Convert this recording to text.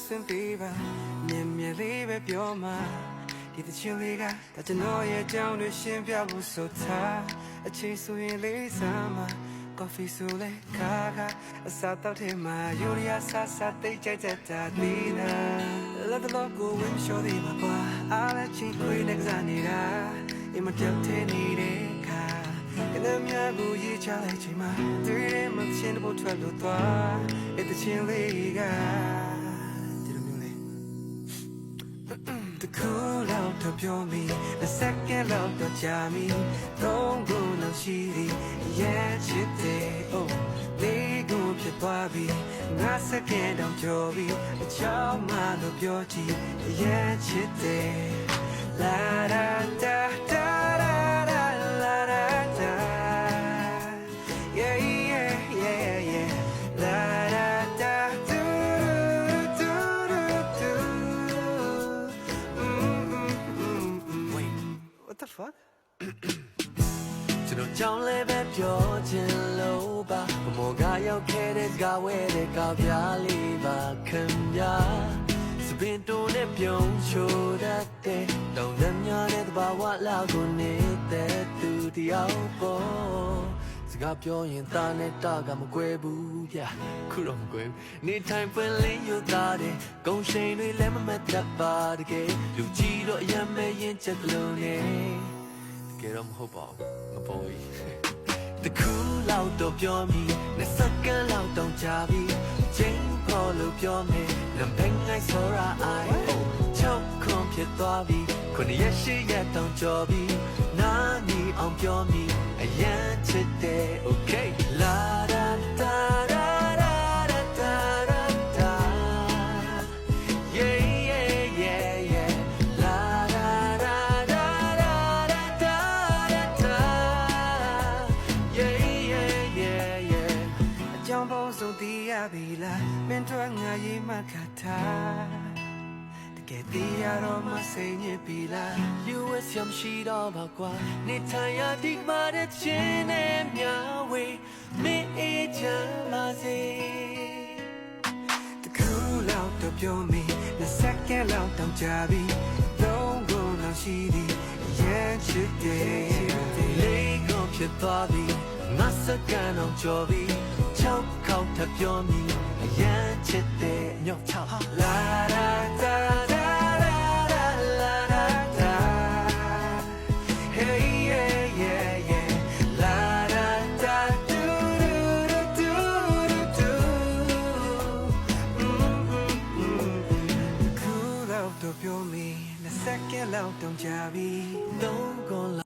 swim fever မြင်မြင်လေးပဲပြောမှာဒီတချင်လေးကဒါကျွန်တော်ရဲ့ကြောင်းတွေရှင်းပြဖို့ဆိုထားအချိန်ဆိုရင်လေးစမ်းမှာ coffee ဆိုလေခါခါအစားတောက်ထဲမှာယူရီးယားဆာဆာတိတ်ကြိုက်တဲ့တာဒီနာလက်တော့ကိုဝင်းရှိုးသေးမှာကွာအားလည်းချင်းခွေးနဲ့ကစားနေတာအမတက်တဲ့နေတဲ့ခါကလည်းမြတ်ကိုရေးချလိုက်ချိန်မှာတွေ့တယ်မချင်းတို့ထွက်လို့သွားအဲ့တချင်လေးကဒီလိုမျိုးလေးတခုလောက်တော့ပြောမိတစ်စက္ကန့်လောက်တော့ကြာမိသုံးခုလောက်ရှိသည်ရဲ့ချစ်တဲ့အိုးလေးကိုဖြစ်သွားပြီငါစက္ကန့်တော့ကြော်ပြီအချောင်းမှလို့ပြောကြည့်ရဲ့ချစ်တဲ့လာလာတာတာလာလာလာတာ yeah yeah yeah yeah la la da do do do do wait what the fuck ကျွန်တော်ကြောင်းလဲပဲပြောချင်လို့ပါမောကရောက်ခဲ့တဲ့ကဝဲတဲ့ကပြားလေးပါခင်ဗျာစပင်တိုးနဲ့ပြုံးချိုတတ်တဲ့တောင်တများတဲ့ဘာဝလောက်ကိုနေတဲ့သူတယောက်ပေါ်စကားပြောရင်သားနဲ့တာကမကွဲဘူးဗျာခုတော့မကွဲဘူးနေထိုင်ပွင့်လင်းယူသားတဲ့ဂုံရှိန်တွေလည်းမမတ်တတ်ပါတကယ်လူကြီးတော့အရင်မဲ့ရင်ချက်ကလုံးနဲ့တကယ်တော့မဟုတ်ပါဘူးငပေါ်ကြီးတခုလောက်တော့ပြောမိနဲ့စက္ကန့်လောက်တော့ကြာပြီချိန်ပေါ်လို့ပြောမယ်လမ်းဘက်ငိုင်းဆိုရာအိုင်ချောက်ခွန်ဖြစ်သွားပြီခုနှစ်ရက်ရှိရက်တော့ကြော်ပြီနာနီအောင်ပြောမိအရန်ချစ်တဲ့ okay la da da da da da da da yeah yeah yeah yeah la da da da da da da yeah yeah yeah yeah အကြောင်းပုံစုံတည်ရပြီလားမင်းတို့ငါရေးမှခတ်ထားကဲတီးရတော့မစိတ်ညစ်ပြီလား US ရမရှိတော့ပါကွာနေထိုင်ရဒီမှာတဲ့ချင်းနဲ့မြဝေမင်းအေးချမ်းပါစေတခုလောက်တော့ပြောမိနှစ်စက္ကန့်လောက်တောင်ကြာပြီသုံးခုလောက်ရှိသည်ရဲ့ချစ်တဲ့လေးကိုဖြစ်သွားပြီငါစက္ကန့်အောင်ကြော်ပြီ၆ခေါက်ထပ်ပြောမိအရန်ချစ်တဲ့ညော့ချလာလာတာပြောမိနှစ်စက္ကန့်လောက်တောင်ကြာပြီသုံးခု